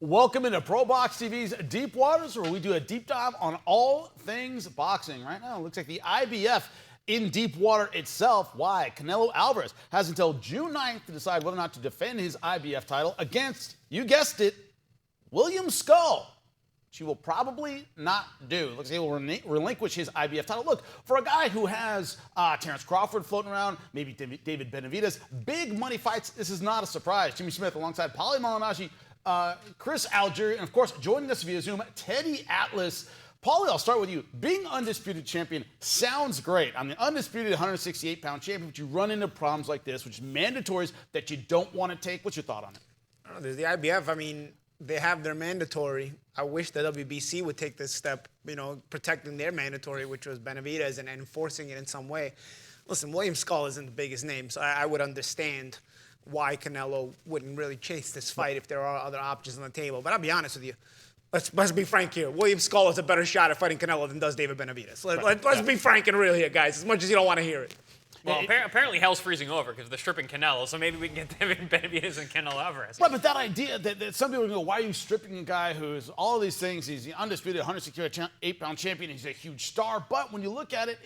Welcome into ProBox TV's Deep Waters, where we do a deep dive on all things boxing. Right now, it looks like the IBF in deep water itself. Why? Canelo Alvarez has until June 9th to decide whether or not to defend his IBF title against, you guessed it, William Skull. She will probably not do. Looks like he will relinquish his IBF title. Look, for a guy who has Terence Crawford floating around, maybe David Benavidez, big money fights, this is not a surprise. Jimmy Smith alongside Paulie Malignaggi, Chris Algieri, and of course, joining us via Zoom, Teddy Atlas. Paulie, I'll start with you. Being undisputed champion sounds great. I'm the undisputed 168-pound champion, but you run into problems like this, which is mandatories that you don't want to take. What's your thought on it? There's the IBF. I mean, they have their mandatory. I wish the WBC would take this step, protecting their mandatory, which was Benavidez, and enforcing it in some way. Listen, William Skull isn't the biggest name, so I would understand why Canelo wouldn't really chase this fight if there are other options on the table. But I'll be honest with you. Let's be frank here. William Skull has a better shot at fighting Canelo than does David Benavidez. Let's be frank and real here, guys, as much as you don't want to hear it. Well, apparently hell's freezing over because they're stripping Canelo, so maybe we can get David Benavidez and Canelo Alvarez. Right, but that idea that some people go, why are you stripping a guy who's all these things? He's the undisputed 168-pound champion. He's a huge star. But when you look at it,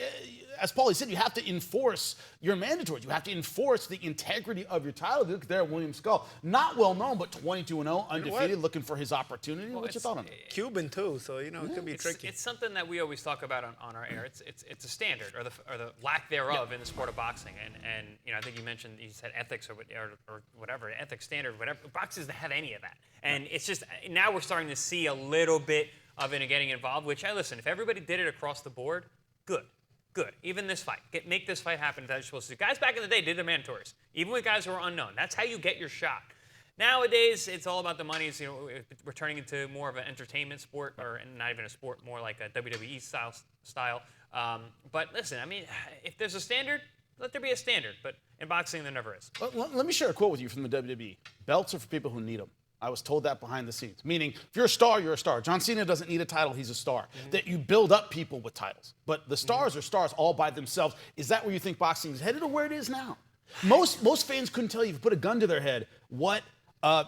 as Paulie said, you have to enforce your mandatories. You have to enforce the integrity of your title. Look there at William Skull. Not well known, but 22-0, undefeated, looking for his opportunity. Well, What's your thought on it? Cuban, too, so, it could be tricky. It's something that we always talk about on our air. It's a standard, or the lack thereof in the sport of boxing. And I think you mentioned, you said ethics or whatever, ethics standard, whatever. Boxing doesn't have any of that. And it's just, now we're starting to see a little bit of it getting involved, which, listen, if everybody did it across the board, good. Even this fight. Make this fight happen that you're supposed to do. Guys back in the day did the mandatories, even with guys who were unknown. That's how you get your shot. Nowadays, it's all about the money. We're turning into more of an entertainment sport, or not even a sport, more like a WWE style. But listen, I mean, if there's a standard, let there be a standard, but in boxing there never is. Let me share a quote with you from the WWE. Belts are for people who need them. I was told that behind the scenes. Meaning, if you're a star, you're a star. John Cena doesn't need a title, he's a star. That you build up people with titles. But the stars are stars all by themselves. Is that where you think boxing is headed, or where it is now? Most fans couldn't tell you, if you put a gun to their head, what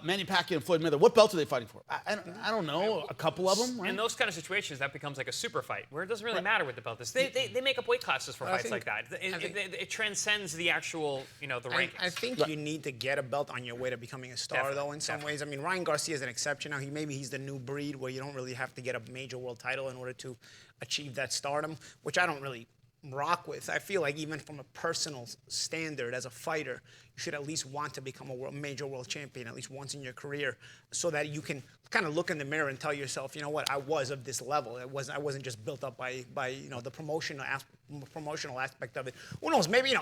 Manny Pacquiao and Floyd Mayweather, what belts are they fighting for? I don't know, a couple of them, right? In those kind of situations, that becomes like a super fight, where it doesn't really matter what the belt is. They make up weight classes for fights like that. It transcends the actual, the rankings. I think you need to get a belt on your way to becoming a star, though, in some ways. I mean, Ryan Garcia is an exception now. Maybe he's the new breed where you don't really have to get a major world title in order to achieve that stardom, which I don't really rock with. I feel like even from a personal standard as a fighter, you should at least want to become a major world champion at least once in your career, so that you can kind of look in the mirror and tell yourself, you know what, I was of this level. I wasn't just built up by the promotional aspect of it. Who knows? Maybe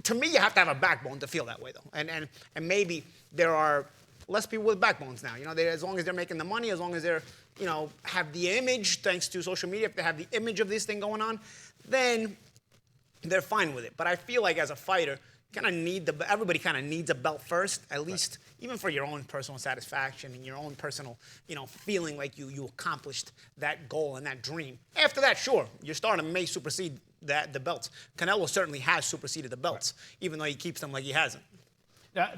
to me, you have to have a backbone to feel that way, though. And maybe there are less people with backbones now. As long as they're making the money, as long as they're have the image, thanks to social media, if they have the image of this thing going on, then they're fine with it. But I feel like as a fighter, everybody kind of needs a belt first, at least, even for your own personal satisfaction and your own personal, feeling like you accomplished that goal and that dream. After that, sure, your stardom may supersede the belts. Canelo certainly has superseded the belts, even though he keeps them like he hasn't.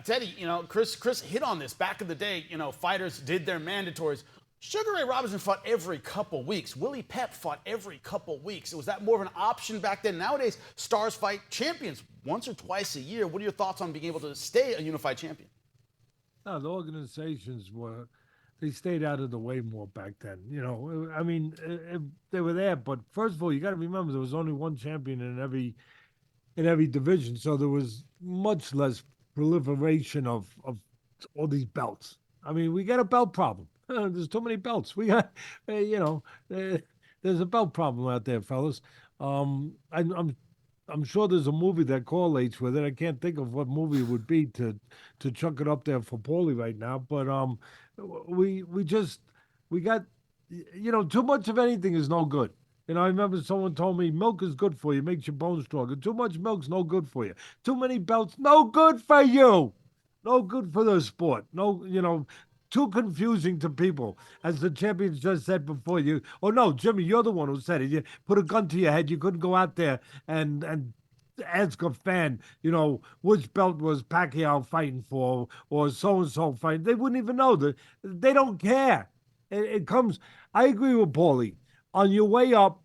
Teddy, Chris hit on this. Back in the day, fighters did their mandatories. Sugar Ray Robinson fought every couple weeks. Willie Pep fought every couple weeks. Was that more of an option back then? Nowadays, stars fight champions once or twice a year. What are your thoughts on being able to stay a unified champion? No, the organizations they stayed out of the way more back then. I mean, they were there, but first of all, you got to remember there was only one champion in every division, so there was much less proliferation of all these belts. I mean, we got a belt problem. There's too many belts. We got, there's a belt problem out there, fellas. I'm sure there's a movie that correlates with it. I can't think of what movie it would be to chuck it up there for Paulie right now. But we got, too much of anything is no good. I remember someone told me milk is good for you, makes your bones stronger. Too much milk's no good for you. Too many belts, no good for you. No good for the sport. No, too confusing to people. As the champions just said before you, oh no, Jimmy, you're the one who said it. You put a gun to your head, you couldn't go out there and ask a fan, which belt was Pacquiao fighting for or so-and-so fighting. They wouldn't even know. They don't care. It comes, I agree with Paulie. On your way up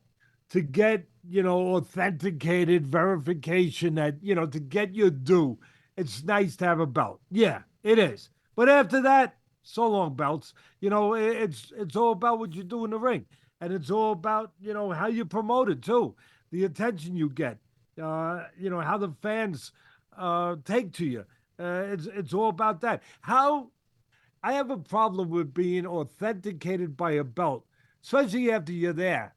to get, authenticated verification that, to get your due, it's nice to have a belt. Yeah, it is. But after that, so long belts. It's all about what you do in the ring. And it's all about, how you promote it too. The attention you get, how the fans take to you. It's all about that. How I have a problem with being authenticated by a belt, especially after you're there,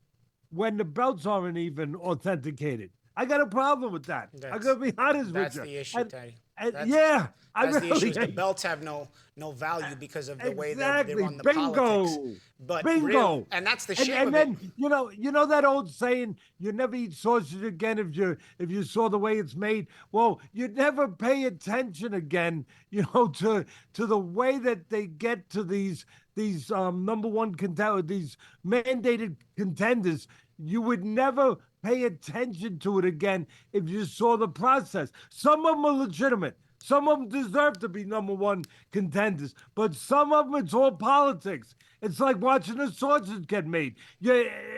when the belts aren't even authenticated. I got a problem with that. I'm gonna be honest with you. That's the issue, Teddy. Yeah, that's the issue. The belts have no value because of the way that they run the politics. But bingo, and that's the shame and of then, it. You know that old saying, you never eat sausage again if you saw the way it's made. Well, you'd never pay attention again, to the way that they get to these number one contenders, these mandated contenders. You would never pay attention to it again if you saw the process. Some of them are legitimate. Some of them deserve to be number one contenders, but some of them, it's all politics. It's like watching the sausage get made.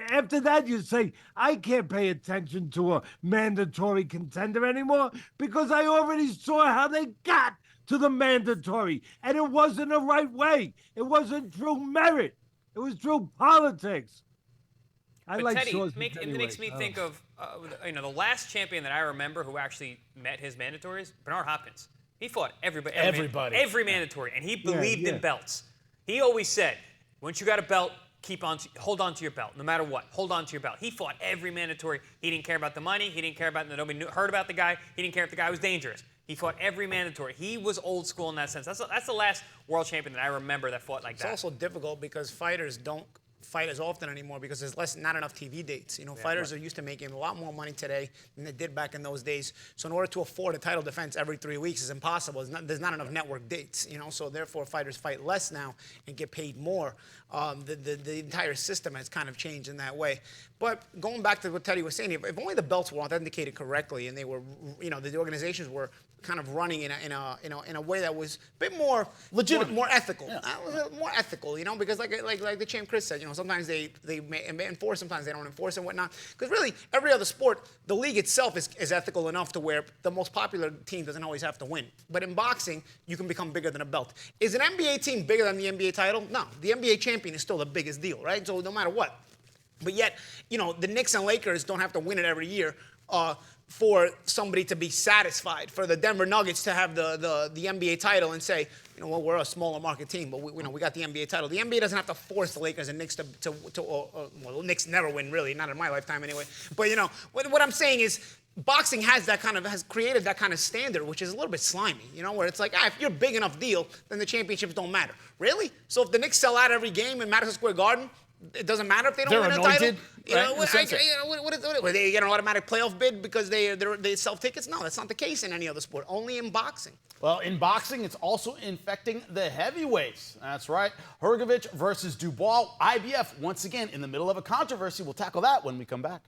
After that, you say, I can't pay attention to a mandatory contender anymore because I already saw how they got to the mandatory, and it wasn't the right way. It wasn't through merit. It was through politics. But Teddy, it makes me think of the last champion that I remember who actually met his mandatories, Bernard Hopkins. He fought every mandatory, and he believed in belts. He always said, once you got a belt, hold on to your belt, no matter what. Hold on to your belt. He fought every mandatory. He didn't care about the money. He didn't care about that nobody heard about the guy. He didn't care if the guy was dangerous. He fought every mandatory. He was old school in that sense. That's the last world champion that I remember that fought like that. It's also difficult because fighters don't fight as often anymore because there's not enough TV dates. Fighters are used to making a lot more money today than they did back in those days. So in order to afford a title defense every 3 weeks is impossible. There's not enough network dates. So therefore fighters fight less now and get paid more. The entire system has kind of changed in that way. But going back to what Teddy was saying, if only the belts were authenticated correctly and they were, the organizations were kind of running in a way that was a bit more legitimate, more ethical, more ethical, because like the champ Chris said, sometimes they may enforce, sometimes they don't enforce and whatnot. Because really, every other sport, the league itself is ethical enough to where the most popular team doesn't always have to win. But in boxing, you can become bigger than a belt. Is an NBA team bigger than the NBA title? No, the NBA champion is still the biggest deal, right? So no matter what. But yet, the Knicks and Lakers don't have to win it every year for somebody to be satisfied, for the Denver Nuggets to have the NBA title and say, we're a smaller market team, but we got the NBA title. The NBA doesn't have to force the Lakers and Knicks well, Knicks never win, really, not in my lifetime anyway. But, what I'm saying is boxing has created that kind of standard, which is a little bit slimy, where it's like, if you're a big enough deal, then the championships don't matter. Really? So if the Knicks sell out every game in Madison Square Garden, it doesn't matter if they don't win a title. They get an automatic playoff bid because they sell tickets? No, that's not the case in any other sport. Only in boxing. Well, in boxing, it's also infecting the heavyweights. That's right. Hrgovic versus Dubois. IBF, once again, in the middle of a controversy. We'll tackle that when we come back.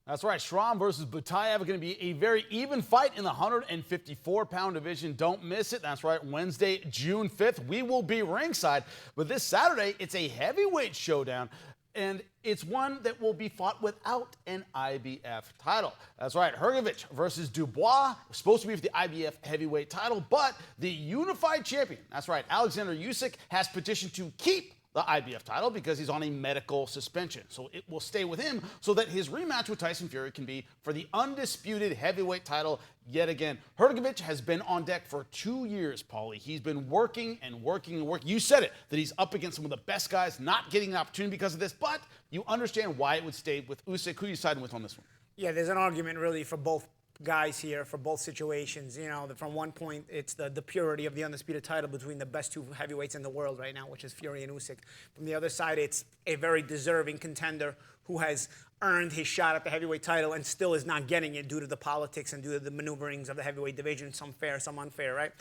That's right. Schramm versus Butayev are going to be a very even fight in the 154-pound division. Don't miss it. That's right. Wednesday, June 5th. We will be ringside. But this Saturday, it's a heavyweight showdown. And it's one that will be fought without an IBF title. That's right. Hrgovic versus Dubois. Supposed to be for the IBF heavyweight title. But the unified champion, that's right, Alexander Usyk, has petitioned to keep the IBF title because he's on a medical suspension. So it will stay with him so that his rematch with Tyson Fury can be for the undisputed heavyweight title yet again. Hrgovic has been on deck for 2 years, Paulie. He's been working and working and working. You said it, that he's up against some of the best guys, not getting an opportunity because of this, but you understand why it would stay with Usyk. Who are you siding with on this one? Yeah, there's an argument really for both guys here, for both situations. From one point, it's the purity of the undisputed title between the best two heavyweights in the world right now, which is Fury and Usyk. From the other side, it's a very deserving contender who has earned his shot at the heavyweight title and still is not getting it due to the politics and due to the maneuverings of the heavyweight division, some fair, some unfair, right?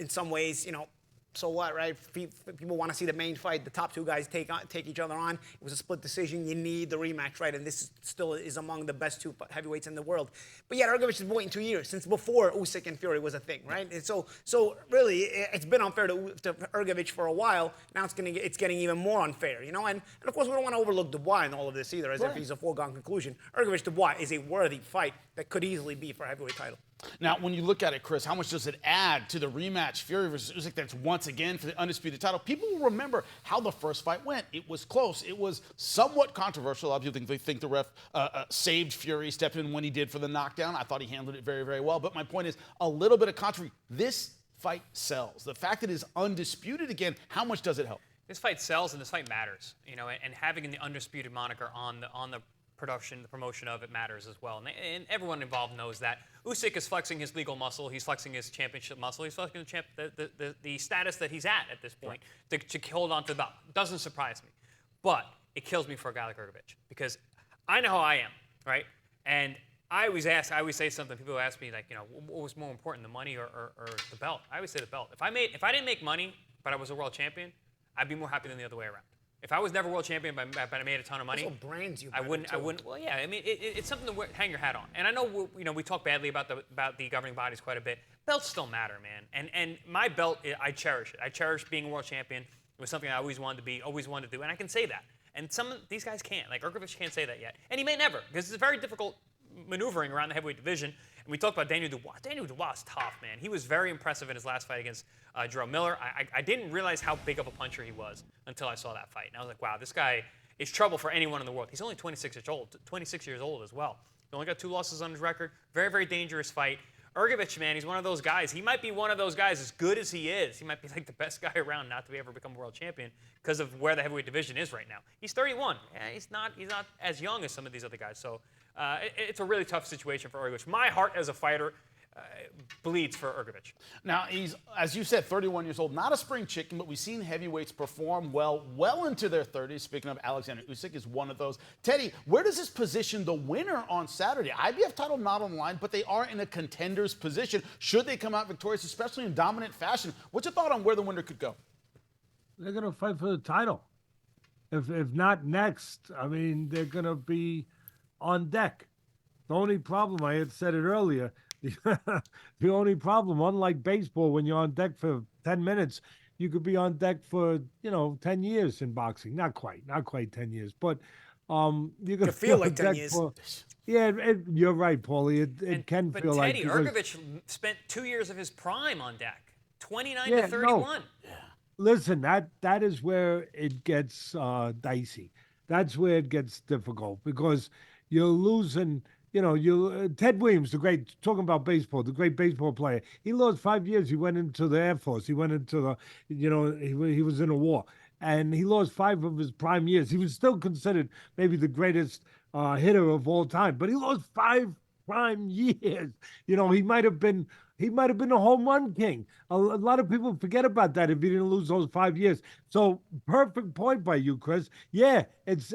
In some ways, so what, right? People want to see the main fight. The top two guys take each other on. It was a split decision. You need the rematch, right? And this still is among the best two heavyweights in the world. But yeah, Hrgovic has been waiting 2 years, since before Usyk and Fury was a thing, right? And so really, it's been unfair to Hrgovic for a while. Now it's getting even more unfair, you know? And of course, we don't want to overlook Dubois in all of this either, as if he's a foregone conclusion. Hrgovic-Dubois is a worthy fight that could easily be for a heavyweight title. Now, when you look at it, Chris, how much does it add to the rematch, Fury versus Usyk, that's once again for the undisputed title? People will remember how the first fight went. It was close. It was somewhat controversial. A lot of people think the ref saved Fury, stepped in when he did for the knockdown. I thought he handled it very, very well. But my point is, a little bit of controversy. This fight sells. The fact that it is undisputed again, how much does it help? This fight sells and this fight matters, you know, and having the undisputed moniker on the production, the promotion of it matters as well. And everyone involved knows that. Usyk is flexing his legal muscle. He's flexing his championship muscle. He's flexing the status that he's at this point to hold on to the belt. Doesn't surprise me. But it kills me for a guy like Hrgovic because I know how I am, right? And I always say something. People ask me, like, you know, what was more important, the money or the belt? I always say the belt. If I didn't make money, but I was a world champion, I'd be more happy than the other way around. If I was never world champion, but I made a ton of money, also brands you. I wouldn't. Well, yeah. I mean, it's something to hang your hat on. And I know, we talk badly about the governing bodies quite a bit. Belts still matter, man. And my belt, I cherish it. I cherish being a world champion. It was something I always wanted to be, always wanted to do, and I can say that. And some of these guys can't. Like Hrgovic can't say that yet, and he may never, because it's very difficult maneuvering around the heavyweight division. And we talked about Daniel Dubois. Daniel Dubois is tough, man. He was very impressive in his last fight against Jerome Miller. I didn't realize how big of a puncher he was until I saw that fight. And I was like, wow, this guy is trouble for anyone in the world. He's only 26 years old as well. He only got 2 losses on his record. Very, very dangerous fight. Hrgovic, man, he's one of those guys. He might be one of those guys, as good as he is. He might be like the best guy around not to ever become a world champion because of where the heavyweight division is right now. He's 31. Yeah, he's not as young as some of these other guys. So it's a really tough situation for Hrgovic. My heart as a fighter bleeds for Hrgovic. Now, he's, as you said, 31 years old, not a spring chicken, but we've seen heavyweights perform well into their 30s. Speaking of, Alexander Usyk is one of those. Teddy, where does this position the winner on Saturday? IBF title not on the line, but they are in a contender's position. Should they come out victorious, especially in dominant fashion? What's your thought on where the winner could go? They're going to fight for the title. If not next, I mean, they're going to be on deck. The only problem, I had said it earlier, the only problem, unlike baseball, when you're on deck for 10 minutes, you could be on deck for, 10 years in boxing. Not quite 10 years, but you could feel like 10 years. Yeah, you're right, Paulie. It can feel like. But Teddy, Hrgovic spent 2 years of his prime on deck, 29 to 31. No. Yeah. Listen, that is where it gets dicey. That's where it gets difficult because you're losing. Ted Williams, talking about baseball, the great baseball player, he lost 5 years. He went into the Air Force. He went into he was in a war. And he lost 5 of his prime years. He was still considered maybe the greatest hitter of all time, but he lost 5 prime years. He might have been a home run king. A lot of people forget about that if he didn't lose those 5 years. So perfect point by you, Chris. Yeah, it's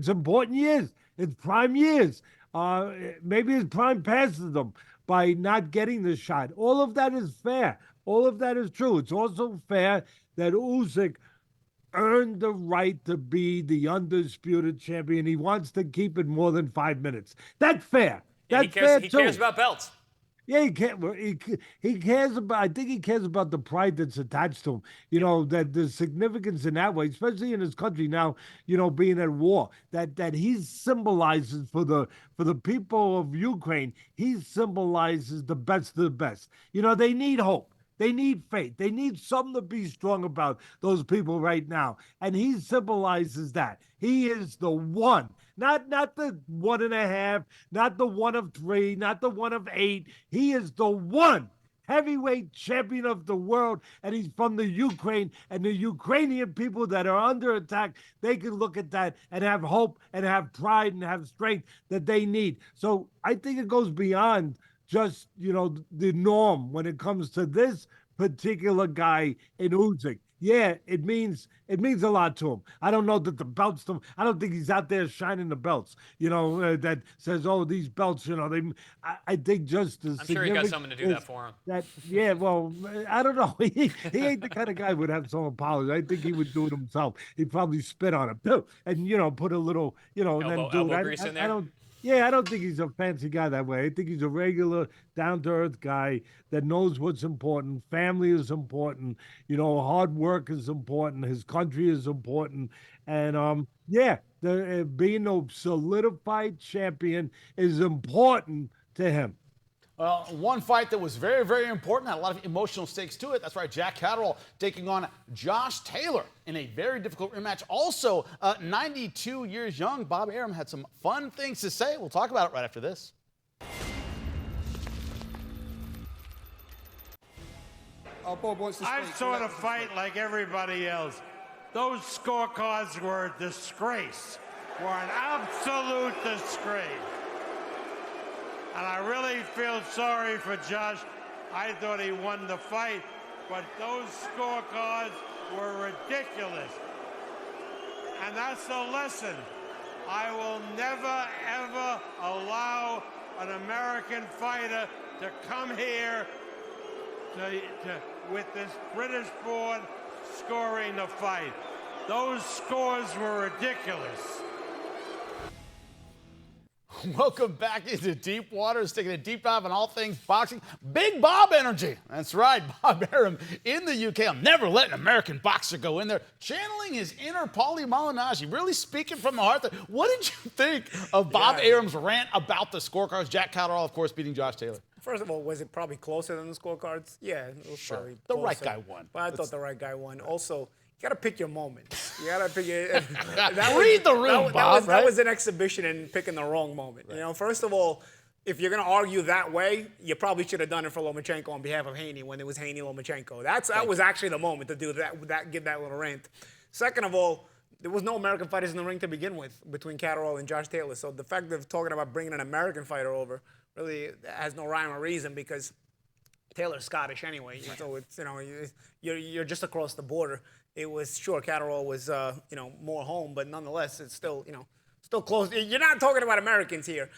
important years. It's prime years. Maybe his prime passes them by not getting the shot. All of that is fair. All of that is true. It's also fair that Usyk earned the right to be the undisputed champion. He wants to keep it more than 5 minutes. That's fair. That's fair too. He cares about belts. Yeah, he cares about. I think he cares about the pride that's attached to him. That the significance in that way, especially in his country now. Being at war, that he symbolizes for the people of Ukraine. He symbolizes the best of the best. They need hope. They need faith. They need something to be strong about, those people right now. And he symbolizes that. He is the one. Not the 1.5, not the 1 of 3, not the 1 of 8. He is the one heavyweight champion of the world, and he's from the Ukraine. And the Ukrainian people that are under attack, they can look at that and have hope and have pride and have strength that they need. So I think it goes beyond just, the norm when it comes to this particular guy in Usyk. Yeah, it means a lot to him. I don't know that the belts to him. I don't think he's out there shining the belts. That says, "Oh, these belts." I think just the I'm sure he got someone to do that for him. Yeah, well, I don't know. He ain't the kind of guy who would have someone polish. I think he would do it himself. He'd probably spit on it too, and put a little, and then do elbow it. grease in there? I don't. Yeah, I don't think he's a fancy guy that way. I think he's a regular, down-to-earth guy that knows what's important. Family is important. Hard work is important. His country is important. And, being a solidified champion is important to him. Well, one fight that was very, very important, had a lot of emotional stakes to it. That's right, Jack Catterall taking on Josh Taylor in a very difficult rematch. Also, 92 years young, Bob Arum had some fun things to say. We'll talk about it right after this. I saw the fight like everybody else. Those scorecards were a disgrace, were an absolute disgrace. And I really feel sorry for Josh. I thought he won the fight, but those scorecards were ridiculous. And that's the lesson. I will never, ever allow an American fighter to come here with this British board scoring the fight. Those scores were ridiculous. Welcome back into Deep Waters, taking a deep dive on all things boxing. Big Bob energy. That's right, Bob Arum in the UK. I'm never letting an American boxer go in there. Channeling his inner Paulie Malignaggi, really speaking from the heart there. What did you think of Bob Arum's rant about the scorecards? Jack Catterall, of course, beating Josh Taylor. First of all, was it probably closer than the scorecards? Yeah, it was probably the closer. right guy won. But I thought the right guy won. Also, you got to pick your moments. You got to pick your... Read the room, Bob, that was an exhibition in picking the wrong moment. Right. First of all, if you're going to argue that way, you probably should have done it for Lomachenko on behalf of Haney when it was Haney-Lomachenko. That was actually the moment to do that, give that little rant. Second of all, there was no American fighters in the ring to begin with between Catterall and Josh Taylor. So the fact of talking about bringing an American fighter over really has no rhyme or reason because Taylor's Scottish anyway. So it's you're just across the border. It was sure Catterall was more home, but nonetheless it's still still close. You're not talking about Americans here.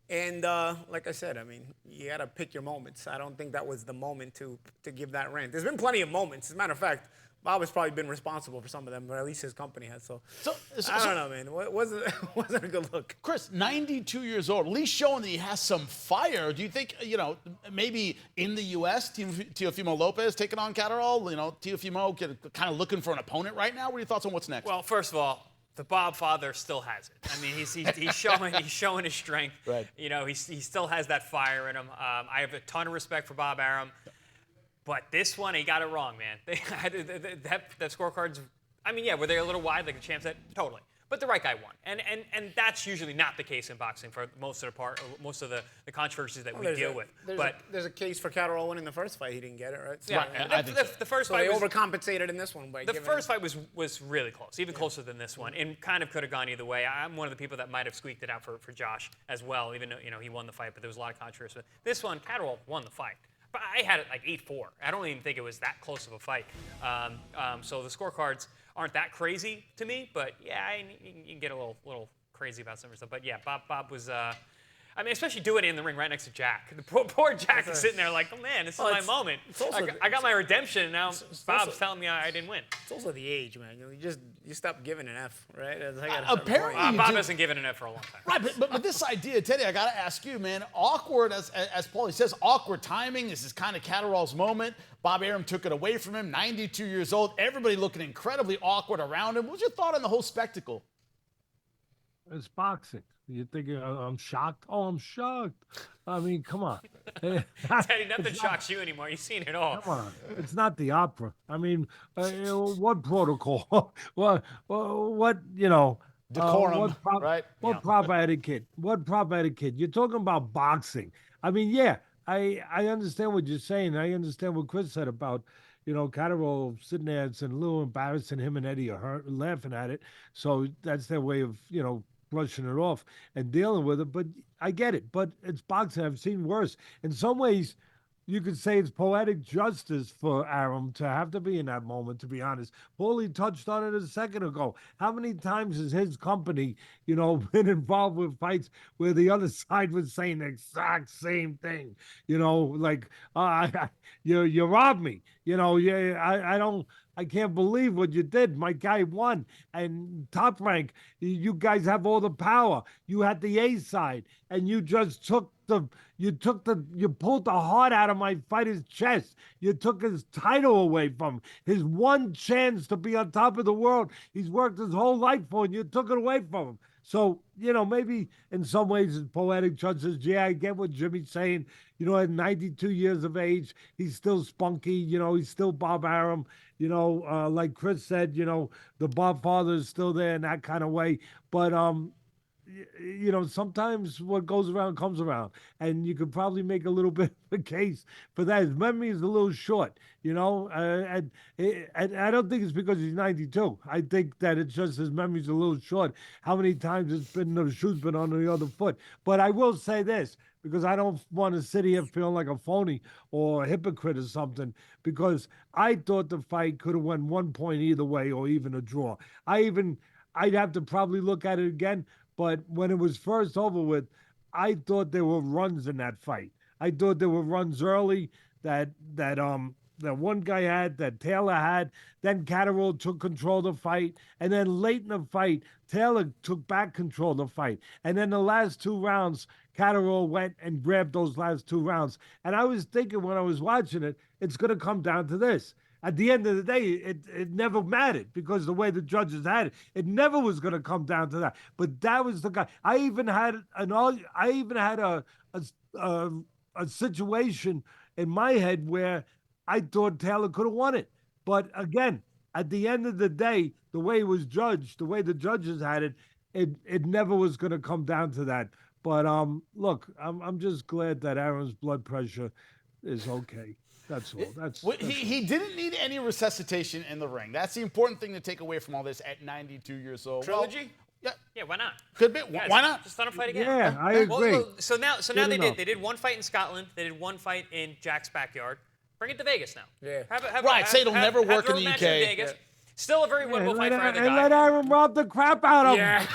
And like I said, I mean, you got to pick your moments. I don't think that was the moment to give that rant. There's been plenty of moments. As a matter of fact, Bob has probably been responsible for some of them, or at least his company has. So I don't know, man. It wasn't a good look. Chris, 92 years old, at least showing that he has some fire. Do you think, maybe in the U.S., Teofimo Lopez taking on Catterall? Teofimo kind of looking for an opponent right now? What are your thoughts on what's next? Well, first of all, the Bob father still has it. I mean, he's showing his strength. Right. He still has that fire in him. I have a ton of respect for Bob Arum. But this one, he got it wrong, man. That scorecards, I mean, yeah, were they a little wide, like the champ said? Totally. But the right guy won. And that's usually not the case in boxing for most of the controversies that we deal with. There's a case for Catterall winning the first fight. He didn't get it, right? Yeah, right. The first so fight they overcompensated in this one. The first fight was really close, even closer than this one, and kind of could have gone either way. I'm one of the people that might have squeaked it out for Josh as well, even though he won the fight, but there was a lot of controversy. This one, Catterall won the fight. But I had it like 8-4. I don't even think it was that close of a fight. So the scorecards aren't that crazy to me, but yeah, you can get a little crazy about some of stuff. But yeah, Bob was, I mean, especially doing it in the ring right next to Jack. The poor Jack is sitting there like, oh man, this is my moment. I got my redemption, and now Bob's telling me I didn't win. It's also the age, man. You stop giving an F, right? Apparently, Bob hasn't given an F for a long time. Right, but this idea, Teddy, I got to ask you, man. Awkward, as Paulie says, awkward timing. This is kind of Catterall's moment. Bob Arum took it away from him. 92 years old. Everybody looking incredibly awkward around him. What was your thought on the whole spectacle? It's boxing. You're thinking, I'm shocked? Oh, I'm shocked. I mean, come on. Teddy, nothing shocks you anymore. You've seen it all. Come on. It's not the opera. I mean, what protocol? what decorum, right? What proper etiquette? What proper etiquette? You're talking about boxing. I mean, yeah, I understand what you're saying. I understand what Chris said about, Catterall sitting there and saying, Lou embarrassing him and Eddie are laughing at it. So that's their way of, brushing it off and dealing with it. But I get it. But it's boxing. I've seen worse. In some ways, you could say it's poetic justice for Arum to have to be in that moment, to be honest. Paulie touched on it a second ago. How many times has his company, been involved with fights where the other side was saying the exact same thing? Like, you robbed me. I can't believe what you did. My guy won. And Top Rank, you guys have all the power. You had the A side, and you just you pulled the heart out of my fighter's chest. You took his title away from him. His one chance to be on top of the world. He's worked his whole life for, and you took it away from him. So, maybe in some ways it's poetic justice. Yeah, I get what Jimmy's saying. At 92 years of age, he's still spunky. He's still Bob Arum. Like Chris said, the Bob father is still there in that kind of way. But, sometimes what goes around comes around. And you could probably make a little bit of a case for that. His memory is a little short, and I don't think it's because he's 92. I think that it's just his memory's a little short. How many times the shoe's been on the other foot. But I will say this, because I don't want to sit here feeling like a phony or a hypocrite or something, because I thought the fight could have went 1 point either way or even a draw. I'd have to probably look at it again, but when it was first over with, I thought there were runs in that fight. I thought there were runs early that one guy had, that Taylor had. Then Catterall took control of the fight. And then late in the fight, Taylor took back control of the fight. And then the last 2 rounds, Catterall went and grabbed those last 2 rounds. And I was thinking when I was watching it, it's going to come down to this. At the end of the day, it never mattered, because the way the judges had it never was going to come down to that. But that was the guy. I even had a situation in my head where I thought Taylor could have won it. But again, at the end of the day, the way it was judged, the way the judges had it, it never was going to come down to that. But look, I'm just glad that Arum's blood pressure is okay. That's all. He didn't need any resuscitation in the ring. That's the important thing to take away from all this at 92 years old. Trilogy? Well, Yeah, why not? could be. Guys, Why not? Just let him fight again. Yeah, I agree. Well, so now they enough. did. They did one fight in Scotland. They did one fight in Jack's backyard. Bring it to Vegas now. Yeah. Say it'll never work in the match UK. Vegas. Yeah. Still a very winnable fight for either And guy. let Arum rob the crap out of him.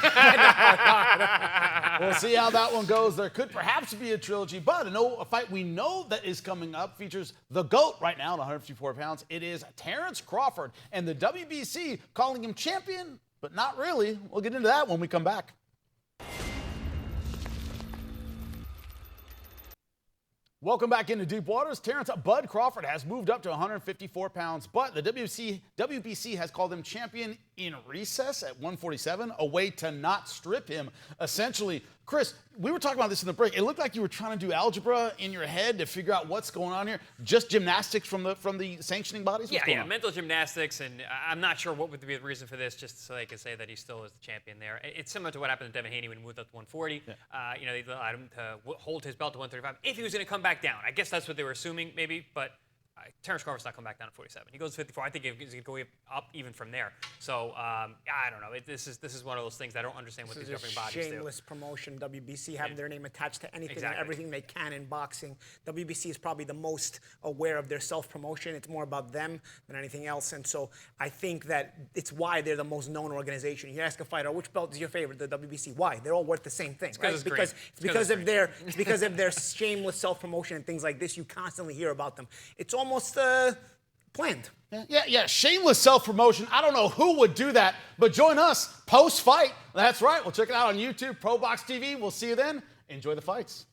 We'll see how that one goes. There could perhaps be a trilogy, but a fight we know that is coming up features the GOAT right now at 154 pounds. It is Terence Crawford, and the WBC calling him champion, but not really. We'll get into that when we come back. Welcome back into Deep Waters. Terence "Bud" Crawford has moved up to 154 pounds, but the WBC has called him champion in recess at 147, a way to not strip him, essentially. Chris, we were talking about this in the break. It looked like you were trying to do algebra in your head to figure out what's going on here. Just gymnastics from the sanctioning bodies? Yeah, mental gymnastics, and I'm not sure what would be the reason for this, just so they can say that he still is the champion there. It's similar to what happened to Devin Haney when he moved up to 140. Yeah. They allowed him to hold his belt to 135 if he was going to come back down. I guess that's what they were assuming, maybe, but Terence Crawford's not coming back down to 47. He goes to 54. I think he's going to go up even from there. So I don't know. This is one of those things I don't understand what these governing bodies do. Shameless promotion. WBC having their name attached to anything and everything they can in boxing. WBC is probably the most aware of their self-promotion. It's more about them than anything else. And so I think that it's why they're the most known organization. You ask a fighter, which belt is your favorite? The WBC. Why? They're all worth the same thing, right? It's because of their shameless self-promotion and things like this. You constantly hear about them. It's almost planned. Yeah, shameless self-promotion. I don't know who would do that, but join us post-fight. That's right. We'll check it out on YouTube, ProBox TV. We'll see you then. Enjoy the fights.